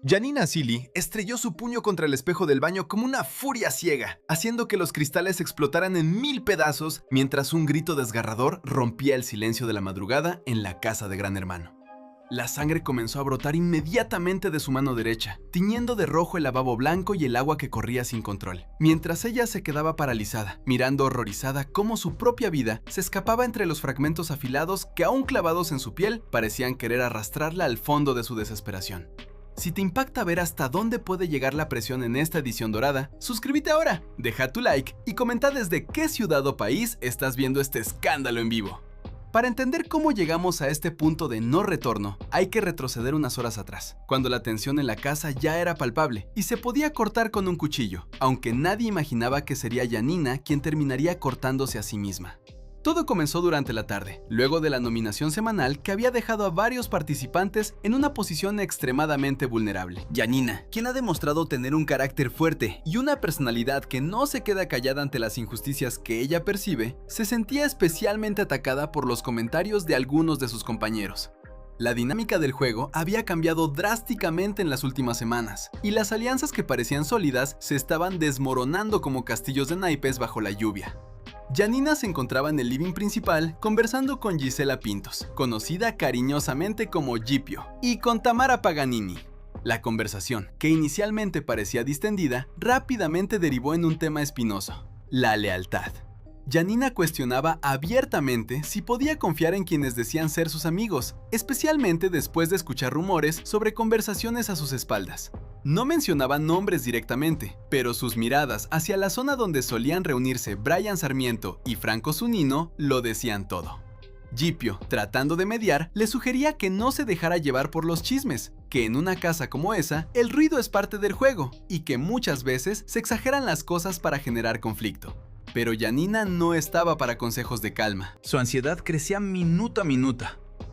Janina Silly estrelló su puño contra el espejo del baño como una furia ciega, haciendo que los cristales explotaran en 1000 pedazos mientras un grito desgarrador rompía el silencio de la madrugada en la casa de Gran Hermano. La sangre comenzó a brotar inmediatamente de su mano derecha, tiñendo de rojo el lavabo blanco y el agua que corría sin control, mientras ella se quedaba paralizada, mirando horrorizada cómo su propia vida se escapaba entre los fragmentos afilados que, aún clavados en su piel, parecían querer arrastrarla al fondo de su desesperación. Si te impacta ver hasta dónde puede llegar la presión en esta edición dorada, suscríbete ahora, deja tu like y comenta desde qué ciudad o país estás viendo este escándalo en vivo. Para entender cómo llegamos a este punto de no retorno, hay que retroceder unas horas atrás, cuando la tensión en la casa ya era palpable y se podía cortar con un cuchillo, aunque nadie imaginaba que sería Janina quien terminaría cortándose a sí misma. Todo comenzó durante la tarde, luego de la nominación semanal que había dejado a varios participantes en una posición extremadamente vulnerable. Janina, quien ha demostrado tener un carácter fuerte y una personalidad que no se queda callada ante las injusticias que ella percibe, se sentía especialmente atacada por los comentarios de algunos de sus compañeros. La dinámica del juego había cambiado drásticamente en las últimas semanas, y las alianzas que parecían sólidas se estaban desmoronando como castillos de naipes bajo la lluvia. Janina se encontraba en el living principal conversando con Gisela Pintos, conocida cariñosamente como Gipio, y con Tamara Paganini. La conversación, que inicialmente parecía distendida, rápidamente derivó en un tema espinoso: la lealtad. Janina cuestionaba abiertamente si podía confiar en quienes decían ser sus amigos, especialmente después de escuchar rumores sobre conversaciones a sus espaldas. No mencionaba nombres directamente, pero sus miradas hacia la zona donde solían reunirse Brian Sarmiento y Franco Zunino lo decían todo. Gipio, tratando de mediar, le sugería que no se dejara llevar por los chismes, que en una casa como esa, el ruido es parte del juego, y que muchas veces se exageran las cosas para generar conflicto. Pero Janina no estaba para consejos de calma. Su ansiedad crecía minuto a minuto.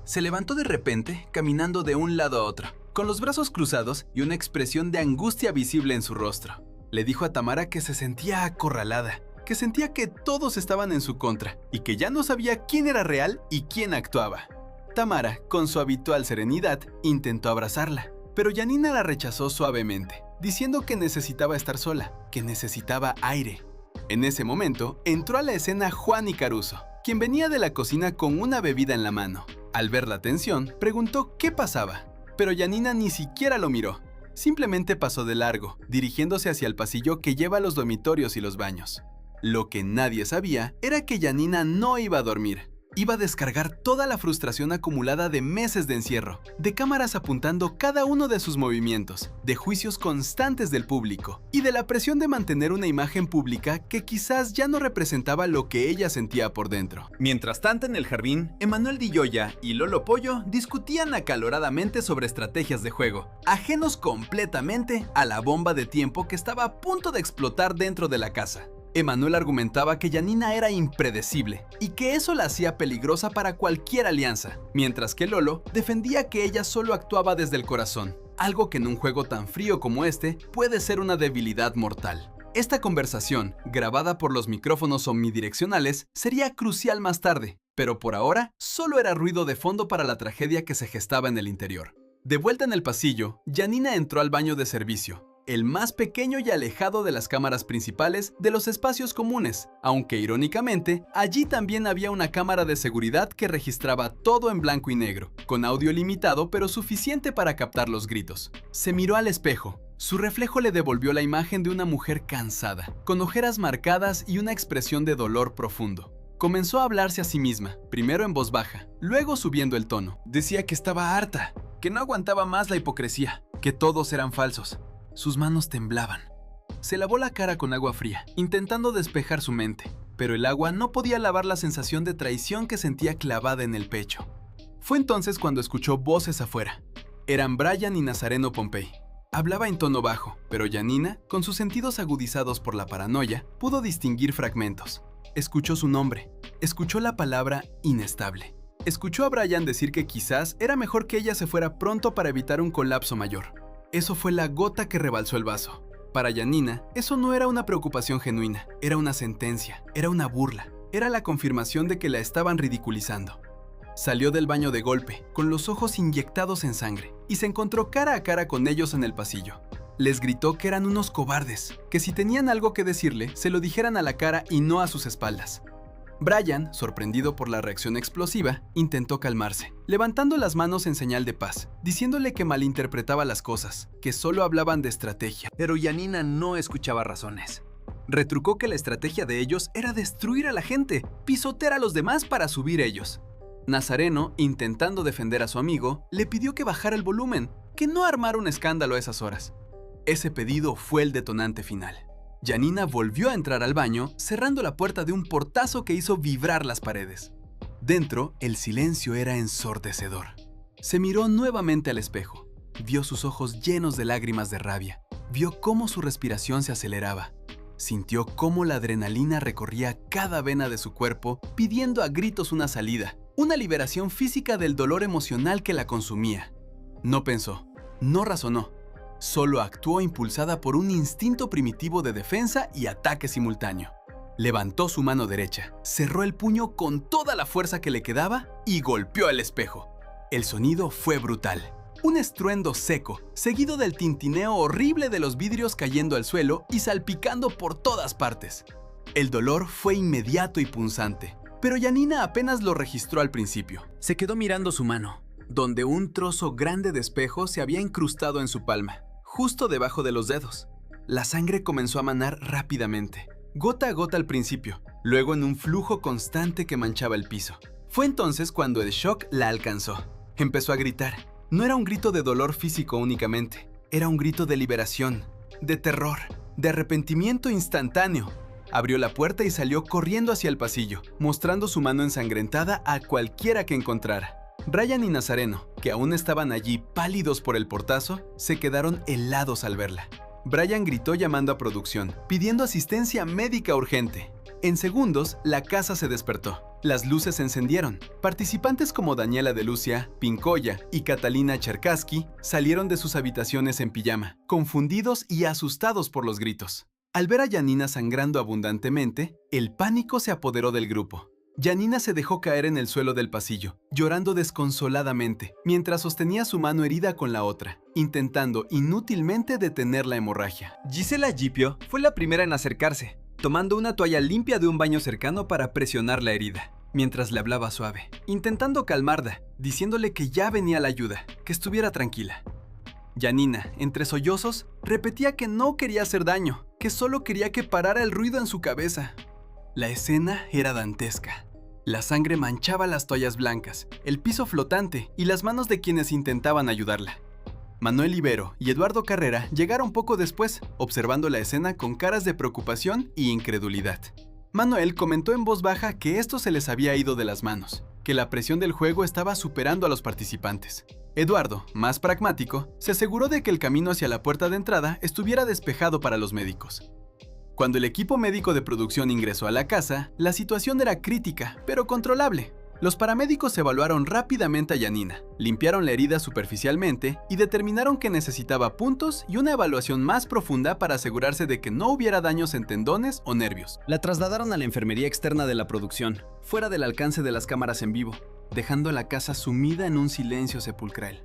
Se levantó de repente, caminando de un lado a otro, con los brazos cruzados y una expresión de angustia visible en su rostro. Le dijo a Tamara que se sentía acorralada, que sentía que todos estaban en su contra y que ya no sabía quién era real y quién actuaba. Tamara, con su habitual serenidad, intentó abrazarla, pero Janina la rechazó suavemente, diciendo que necesitaba estar sola, que necesitaba aire. En ese momento, entró a la escena Juan y Caruso, quien venía de la cocina con una bebida en la mano. Al ver la tensión, preguntó qué pasaba, pero Janina ni siquiera lo miró. Simplemente pasó de largo, dirigiéndose hacia el pasillo que lleva a los dormitorios y los baños. Lo que nadie sabía era que Janina no iba a dormir. Iba a descargar toda la frustración acumulada de meses de encierro, de cámaras apuntando cada uno de sus movimientos, de juicios constantes del público y de la presión de mantener una imagen pública que quizás ya no representaba lo que ella sentía por dentro. Mientras tanto, en el jardín, Emanuel Di Gioia y Lolo Pollo discutían acaloradamente sobre estrategias de juego, ajenos completamente a la bomba de tiempo que estaba a punto de explotar dentro de la casa. Emanuel argumentaba que Janina era impredecible y que eso la hacía peligrosa para cualquier alianza, mientras que Lolo defendía que ella solo actuaba desde el corazón, algo que en un juego tan frío como este puede ser una debilidad mortal. Esta conversación, grabada por los micrófonos omnidireccionales, sería crucial más tarde, pero por ahora solo era ruido de fondo para la tragedia que se gestaba en el interior. De vuelta en el pasillo, Janina entró al baño de servicio, el más pequeño y alejado de las cámaras principales de los espacios comunes, aunque irónicamente, allí también había una cámara de seguridad que registraba todo en blanco y negro, con audio limitado pero suficiente para captar los gritos. Se miró al espejo. Su reflejo le devolvió la imagen de una mujer cansada, con ojeras marcadas y una expresión de dolor profundo. Comenzó a hablarse a sí misma, primero en voz baja, luego subiendo el tono. Decía que estaba harta, que no aguantaba más la hipocresía, que todos eran falsos. Sus manos temblaban. Se lavó la cara con agua fría, intentando despejar su mente, pero el agua no podía lavar la sensación de traición que sentía clavada en el pecho. Fue entonces cuando escuchó voces afuera. Eran Brian y Nazareno Pompey. Hablaba en tono bajo, pero Janina, con sus sentidos agudizados por la paranoia, pudo distinguir fragmentos. Escuchó su nombre, escuchó la palabra inestable. Escuchó a Brian decir que quizás era mejor que ella se fuera pronto para evitar un colapso mayor. Eso fue la gota que rebalsó el vaso. Para Janina, eso no era una preocupación genuina, era una sentencia, era una burla, era la confirmación de que la estaban ridiculizando. Salió del baño de golpe, con los ojos inyectados en sangre, y se encontró cara a cara con ellos en el pasillo. Les gritó que eran unos cobardes, que si tenían algo que decirle, se lo dijeran a la cara y no a sus espaldas. Brian, sorprendido por la reacción explosiva, intentó calmarse, levantando las manos en señal de paz, diciéndole que malinterpretaba las cosas, que solo hablaban de estrategia. Pero Janina no escuchaba razones. Retrucó que la estrategia de ellos era destruir a la gente, pisotear a los demás para subir ellos. Nazareno, intentando defender a su amigo, le pidió que bajara el volumen, que no armara un escándalo a esas horas. Ese pedido fue el detonante final. Janina volvió a entrar al baño, cerrando la puerta de un portazo que hizo vibrar las paredes. Dentro, el silencio era ensordecedor. Se miró nuevamente al espejo. Vio sus ojos llenos de lágrimas de rabia. Vio cómo su respiración se aceleraba. Sintió cómo la adrenalina recorría cada vena de su cuerpo, pidiendo a gritos una salida, una liberación física del dolor emocional que la consumía. No pensó, no razonó. Solo actuó impulsada por un instinto primitivo de defensa y ataque simultáneo. Levantó su mano derecha, cerró el puño con toda la fuerza que le quedaba y golpeó el espejo. El sonido fue brutal. Un estruendo seco, seguido del tintineo horrible de los vidrios cayendo al suelo y salpicando por todas partes. El dolor fue inmediato y punzante, pero Janina apenas lo registró al principio. Se quedó mirando su mano, donde un trozo grande de espejo se había incrustado en su palma, justo debajo de los dedos. La sangre comenzó a manar rápidamente, gota a gota al principio, luego en un flujo constante que manchaba el piso. Fue entonces cuando el shock la alcanzó. Empezó a gritar. No era un grito de dolor físico únicamente, era un grito de liberación, de terror, de arrepentimiento instantáneo. Abrió la puerta y salió corriendo hacia el pasillo, mostrando su mano ensangrentada a cualquiera que encontrara. Brian y Nazareno, que aún estaban allí pálidos por el portazo, se quedaron helados al verla. Brian gritó llamando a producción, pidiendo asistencia médica urgente. En segundos, la casa se despertó. Las luces se encendieron. Participantes como Daniela de Lucia, Pincoya y Catalina Cherkassky salieron de sus habitaciones en pijama, confundidos y asustados por los gritos. Al ver a Janina sangrando abundantemente, el pánico se apoderó del grupo. Janina se dejó caer en el suelo del pasillo, llorando desconsoladamente, mientras sostenía su mano herida con la otra, intentando inútilmente detener la hemorragia. Gisela Gipio fue la primera en acercarse, tomando una toalla limpia de un baño cercano para presionar la herida, mientras le hablaba suave, intentando calmarla, diciéndole que ya venía la ayuda, que estuviera tranquila. Janina, entre sollozos, repetía que no quería hacer daño, que solo quería que parara el ruido en su cabeza. La escena era dantesca. La sangre manchaba las toallas blancas, el piso flotante y las manos de quienes intentaban ayudarla. Manuel Ibero y Eduardo Carrera llegaron poco después, observando la escena con caras de preocupación y incredulidad. Manuel comentó en voz baja que esto se les había ido de las manos, que la presión del juego estaba superando a los participantes. Eduardo, más pragmático, se aseguró de que el camino hacia la puerta de entrada estuviera despejado para los médicos. Cuando el equipo médico de producción ingresó a la casa, la situación era crítica, pero controlable. Los paramédicos evaluaron rápidamente a Janina, limpiaron la herida superficialmente y determinaron que necesitaba puntos y una evaluación más profunda para asegurarse de que no hubiera daños en tendones o nervios. La trasladaron a la enfermería externa de la producción, fuera del alcance de las cámaras en vivo, dejando la casa sumida en un silencio sepulcral.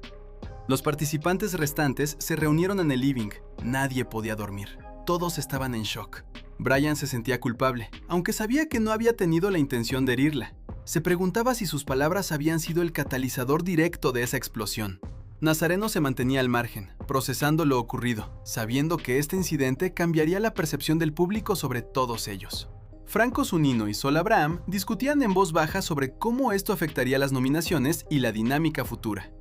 Los participantes restantes se reunieron en el living. Nadie podía dormir. Todos estaban en shock. Brian se sentía culpable, aunque sabía que no había tenido la intención de herirla. Se preguntaba si sus palabras habían sido el catalizador directo de esa explosión. Nazareno se mantenía al margen, procesando lo ocurrido, sabiendo que este incidente cambiaría la percepción del público sobre todos ellos. Franco Zunino y Sol Abraham discutían en voz baja sobre cómo esto afectaría las nominaciones y la dinámica futura.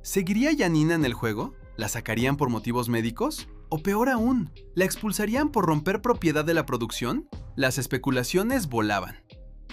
¿Seguiría Janina en el juego? ¿La sacarían por motivos médicos? O peor aún, ¿la expulsarían por romper propiedad de la producción? Las especulaciones volaban.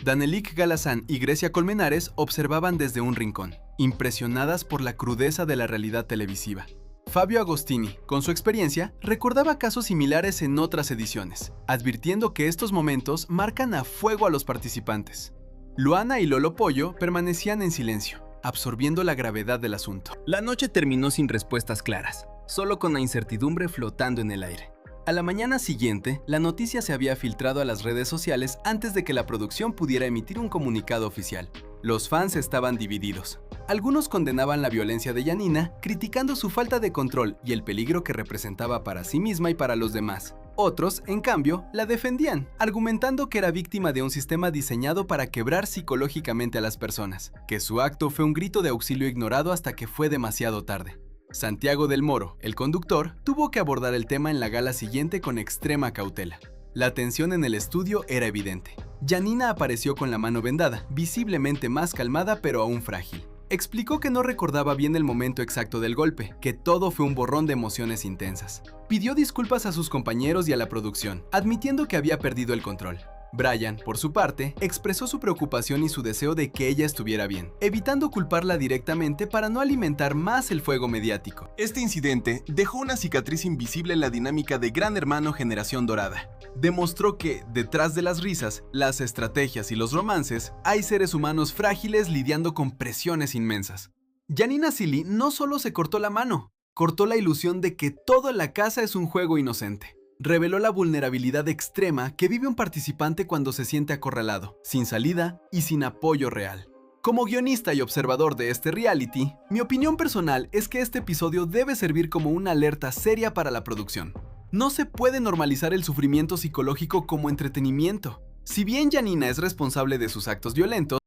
Danelik Galazán y Grecia Colmenares observaban desde un rincón, impresionadas por la crudeza de la realidad televisiva. Fabio Agostini, con su experiencia, recordaba casos similares en otras ediciones, advirtiendo que estos momentos marcan a fuego a los participantes. Luana y Lolo Pollo permanecían en silencio, absorbiendo la gravedad del asunto. La noche terminó sin respuestas claras, solo con la incertidumbre flotando en el aire. A la mañana siguiente, la noticia se había filtrado a las redes sociales antes de que la producción pudiera emitir un comunicado oficial. Los fans estaban divididos. Algunos condenaban la violencia de Janina, criticando su falta de control y el peligro que representaba para sí misma y para los demás. Otros, en cambio, la defendían, argumentando que era víctima de un sistema diseñado para quebrar psicológicamente a las personas, que su acto fue un grito de auxilio ignorado hasta que fue demasiado tarde. Santiago del Moro, el conductor, tuvo que abordar el tema en la gala siguiente con extrema cautela. La tensión en el estudio era evidente. Janina apareció con la mano vendada, visiblemente más calmada pero aún frágil. Explicó que no recordaba bien el momento exacto del golpe, que todo fue un borrón de emociones intensas. Pidió disculpas a sus compañeros y a la producción, admitiendo que había perdido el control. Brian, por su parte, expresó su preocupación y su deseo de que ella estuviera bien, evitando culparla directamente para no alimentar más el fuego mediático. Este incidente dejó una cicatriz invisible en la dinámica de Gran Hermano Generación Dorada. Demostró que, detrás de las risas, las estrategias y los romances, hay seres humanos frágiles lidiando con presiones inmensas. Janina Silly no solo se cortó la mano, cortó la ilusión de que todo en la casa es un juego inocente. Reveló la vulnerabilidad extrema que vive un participante cuando se siente acorralado, sin salida y sin apoyo real. Como guionista y observador de este reality, mi opinión personal es que este episodio debe servir como una alerta seria para la producción. No se puede normalizar el sufrimiento psicológico como entretenimiento. Si bien Janina es responsable de sus actos violentos,